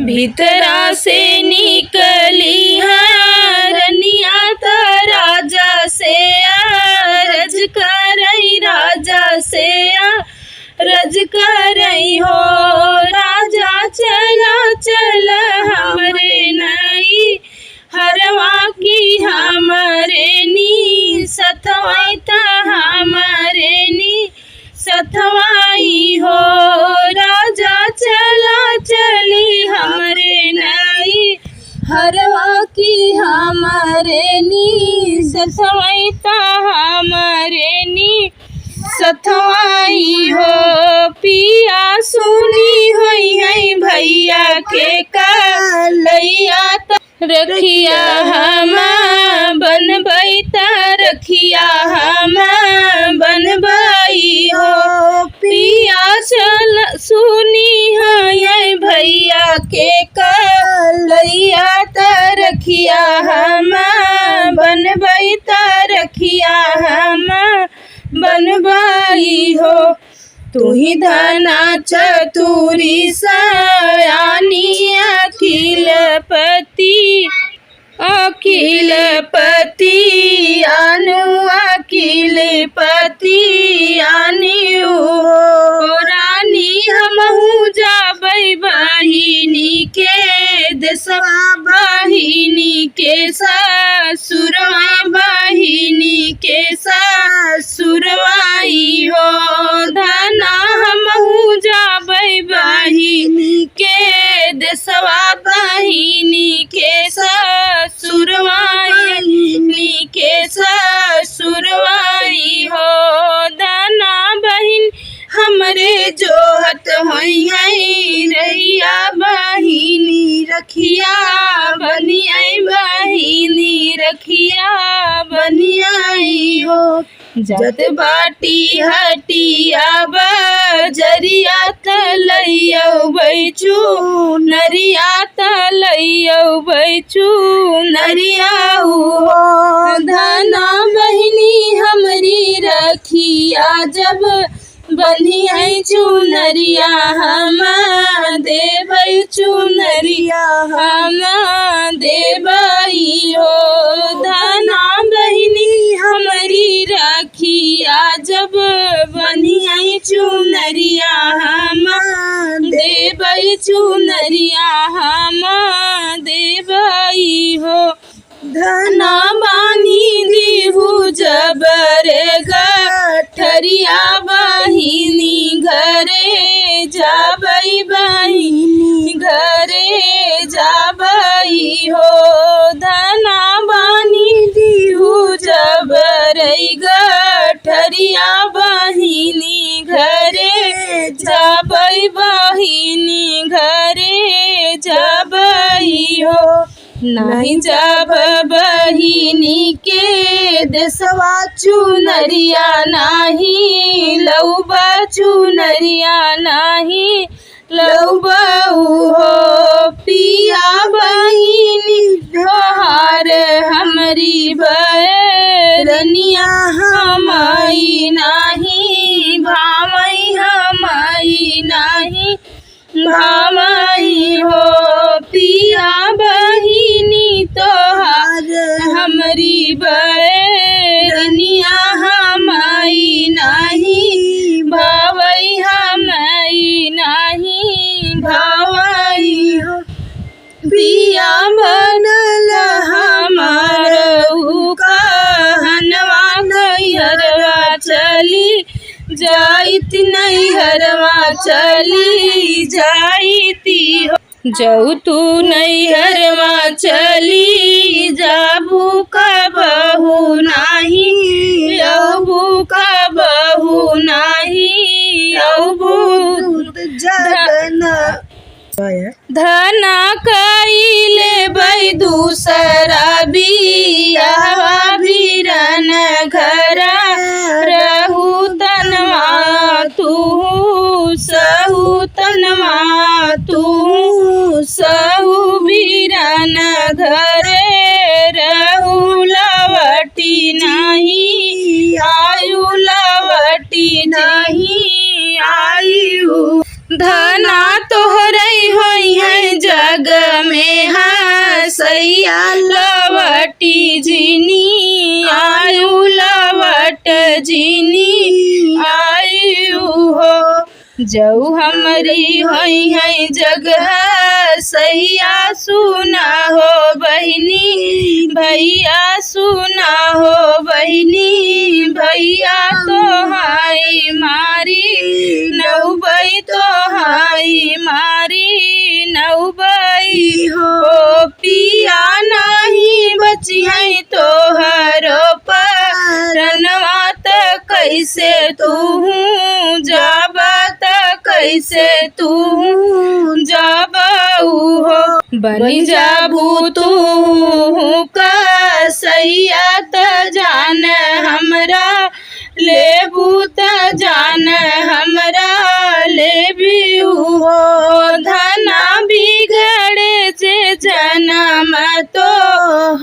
भीतरा से निकली हरनिया त राजा से रज करई, राजा से रज करई हो। राजा चला चला हमरे नई हरवा की हमरे नी सतवाई त हमरे नी सतवाई हो। राजा चला चली हमरे नई हरवा की हमरे नी सतवाई त हमरे नी सतवाई हो। पिया सुनी होई है भैया के कलैया त रखिया हम बनबई त रखिया हम बनबई हो। पिया चल सुनी है भैया के कलैया त रखिया हम बनबई त रखिया हम बनबई हो। तू ही धना चतुरी सयानी अखिलपति, अखिलपति अनु अखिलपति अनु रानी हमहू जाबई बहिनी के देशवा, बहिनी के ससुरवा, बहिनी के ससुरवाई हो। धना हमहू जाबई बहिनी के देशवा, बहिनी के ससुरवाई के ससुरवाई हो। धना बहिन हमरे जोहत होई है रैया, बहिनी रखिया बनियाई, बहिनी रखिया बनियाई हो। जत बाटी हटिया बजरिया तलैयौ बैचू नरिया, तलैयौ बैचू नरिया हो। धना बहिनी हमरी रखिया जब बनियाई चुनरिया हम देबई, चुनरिया हम देबई हो। धना बहिनी हमरी रखिया जब बनियाई चुनरिया हम देबई, चुनरिया हम देबई हो। धना बानी दीहू जबरे गठरिया, बहिनी घरे जाबई, बहिनी घरे जाबई हो। धना बानी दीहू जबरे गठरिया, बहिनी घरे जाबई, बहिनी घरे जाबई हो। नहीं जब बहिनी के देशवा चुनरिया नाही लौबा, चुनरिया नाही लौबऊ हो। पिया बहिनी तोहार हमरी बरनिया हमाई नाही भावई, हमाई नाही भावई हो। पिया बहिनी तोहार हमरी बरनिया हमाई नाही भावई, हमाई नाही भावई हो। पिया बनल हमार कहनवा नैहरवा चली जाइत, नैहरवा चली जाइती हो। जऊ तू नैहरवा चली जाबू कबहू नाही, अबू कबहू नाही अबू। धना कइले बई दूसरा बियाहवा, भिरन घरा रहू तनवा तू सहू, तनवा तू सहू भिरन घरे रहू लवटी नहीं आयु, लवटी नहीं आयु। धना तोहरई होई है जग में हसैया लवटी जिनी आयु लवट जिनी आयु हो। जऊ हमरी होई है जगह सैया सुना हो बहिनी भैया सुना हो बहिनी भैया तो हाई मारी नौबई तो हाई मारी नौबई हो। पिया नहीं बची है तो हरो परनवा त कैसे तू जाबा कैसे तू जाबू हो। बनी जाबू तू कसैया त जान हमरा लेबू त जान हमरा लेबू हो। धना बिगड़े जे जन्म तो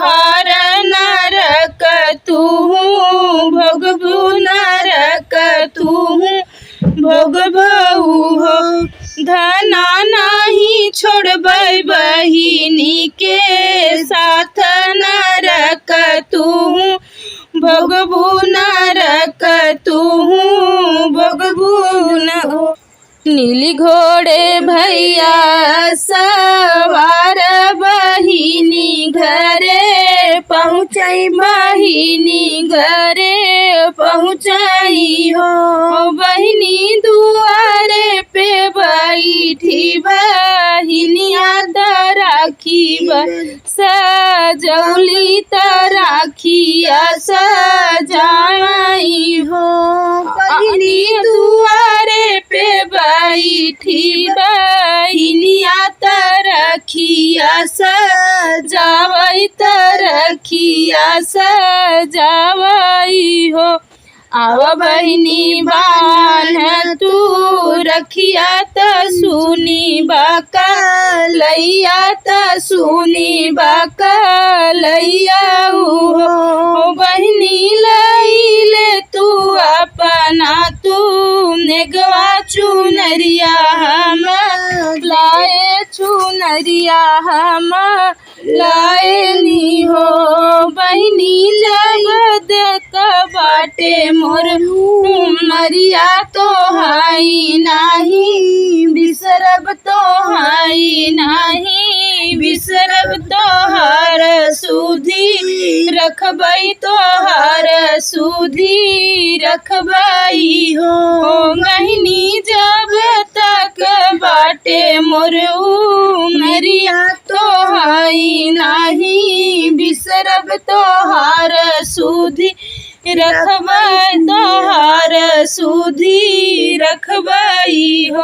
हर नरक तू भोगबू नरक तू भोगबू हो। धना नहीं छोड़बै बहिनी के साथ नरक तू भोगबू नरक तू भोगबू न हो। नीली घोड़े भैया सवार बहिनी घरे पहुँचाई बहिनी घरे पहुँचाई हो। बहिनी दुआरे पे बैठी बहिनिया राखी सजौली राखिया सजाई हो। बहिनी दुआरे पे बैठी बहिनिया रखिया सजावई रखिया सजावई हो। आव बहिनी बान तू रखिया त सुनी बाका लैया त सुनी बाका लैया हो। बहिनी लैले तू अपना तू नेगवा चुनरिया हम लाए चुनरिया हम लाएनी हो। बहिनी जगत बाटे मोर मरिया तो हाई नाही बिसरब तो हाई नाही बिसरब तो हर सुधी रखबई तो हर सुधी रखबई हो। बहिनी जब तक बाटे मोर मरिया तो हाई नाही बिसरब तो हर सुधी रखबई तो हर सुधी रखबई हो।